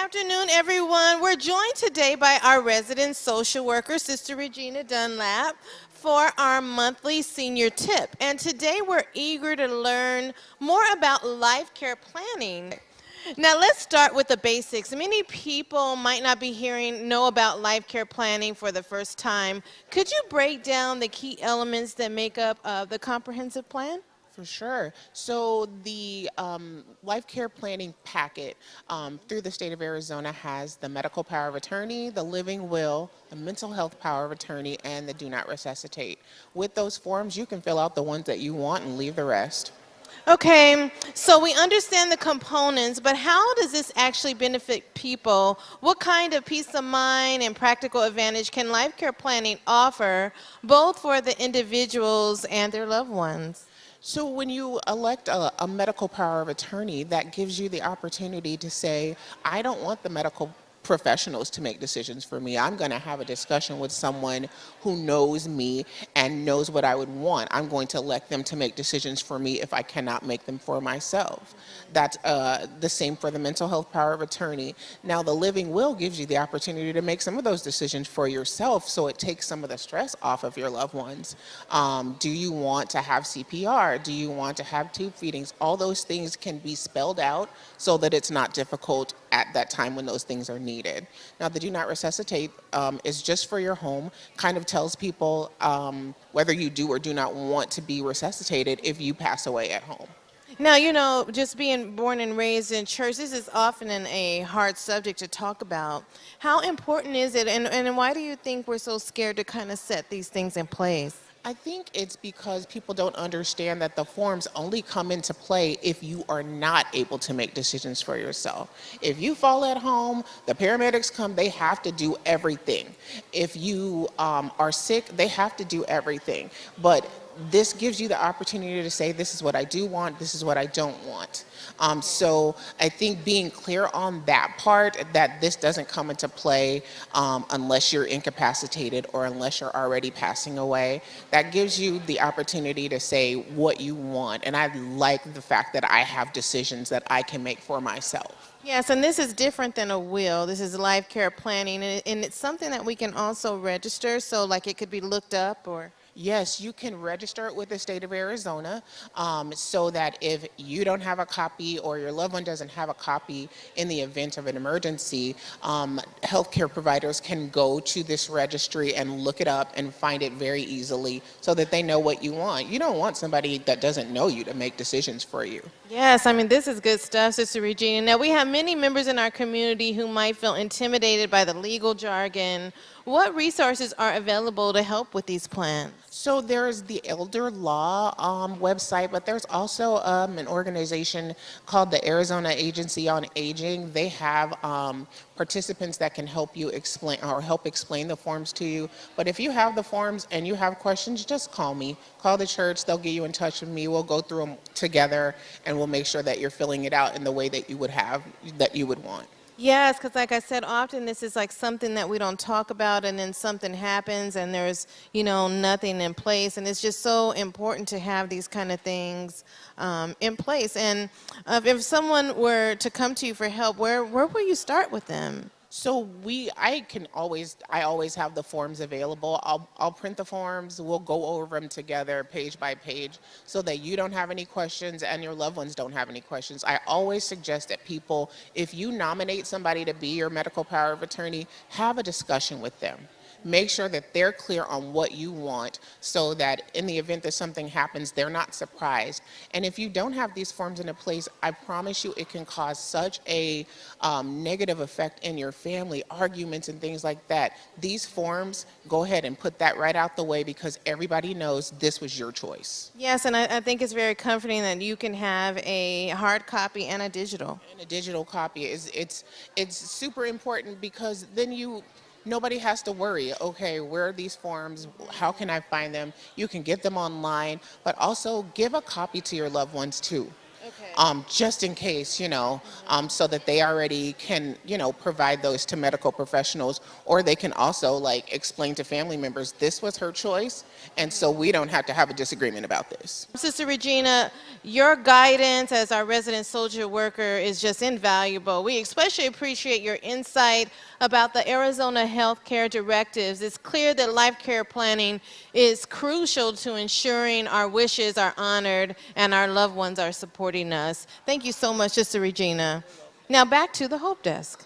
afternoon, everyone. We're joined today by our resident social worker, Sister Regina Dunlap, for our monthly senior tip. And today we're eager to learn more about life care planning. Now let's start with the basics. Many people might not be know about life care planning for the first time. Could you break down the key elements that make up the comprehensive plan? For sure. So the life care planning packet through the state of Arizona has the medical power of attorney, the living will, the mental health power of attorney, and the do not resuscitate. With those forms, you can fill out the ones that you want and leave the rest. Okay, so we understand the components, but how does this actually benefit people? What kind of peace of mind and practical advantage can life care planning offer, both for the individuals and their loved ones? So when you elect a medical power of attorney, that gives you the opportunity to say, I don't want the medical professionals to make decisions for me. I'm going to have a discussion with someone who knows me and knows what I would want. I'm going to elect them to make decisions for me if I cannot make them for myself. That's the same for the mental health power of attorney. Now, the living will gives you the opportunity to make some of those decisions for yourself, so it takes some of the stress off of your loved ones. Do you want to have CPR? Do you want to have tube feedings? All those things can be spelled out so that it's not difficult at that time when those things are needed. Now, the do not resuscitate is just for your home, kind of tells people whether you do or do not want to be resuscitated if you pass away at home. Now, just being born and raised in church, this is often a hard subject to talk about. How important is it, and why do you think we're so scared to kind of set these things in place? I think it's because people don't understand that the forms only come into play if you are not able to make decisions for yourself. If you fall at home, the paramedics come, they have to do everything. If you are sick, they have to do everything. But this gives you the opportunity to say, this is what I do want, this is what I don't want. So I think being clear on that part, that this doesn't come into play unless you're incapacitated or unless you're already passing away, that gives you the opportunity to say what you want. And I like the fact that I have decisions that I can make for myself. Yes, and this is different than a will. This is life care planning, and it's something that we can also register, so like it could be looked up or... Yes, you can register it with the state of Arizona so that if you don't have a copy or your loved one doesn't have a copy in the event of an emergency, healthcare providers can go to this registry and look it up and find it very easily so that they know what you want. You don't want somebody that doesn't know you to make decisions for you. Yes, I mean, this is good stuff, Sister Regina. Now, we have many members in our community who might feel intimidated by the legal jargon. What resources are available to help with these plans? So there's the Elder Law website, but there's also an organization called the Arizona Agency on Aging. They have participants that can help you explain or help explain the forms to you. But if you have the forms and you have questions, just call me. Call the church. They'll get you in touch with me. We'll go through them together, and we'll make sure that you're filling it out in the way that you would want. Yes, because like I said, often this is like something that we don't talk about, and then something happens and there's, nothing in place. And it's just so important to have these kind of things in place. And if someone were to come to you for help, where will you start with them? So I always have the forms available. I'll print the forms. We'll go over them together page by page so that you don't have any questions and your loved ones don't have any questions. I always suggest that people, if you nominate somebody to be your medical power of attorney, have a discussion with them. Make sure that they're clear on what you want so that in the event that something happens, they're not surprised. And if you don't have these forms in place, I promise you it can cause such a negative effect in your family, arguments and things like that. These forms, go ahead and put that right out the way because everybody knows this was your choice. Yes, and I think it's very comforting that you can have a hard copy and a digital. And a digital copy it's super important because then nobody has to worry, okay, where are these forms? How can I find them? You can get them online, but also give a copy to your loved ones too. just in case, so that they already can, provide those to medical professionals, or they can also like explain to family members, this was her choice, and so we don't have to have a disagreement about this. Sister Regina, your guidance as our resident social worker is just invaluable. We especially appreciate your insight about the Arizona healthcare directives. It's clear that life care planning is crucial to ensuring our wishes are honored and our loved ones are supporting us. Thank you so much, Sister Regina. Now back to the Hope Desk.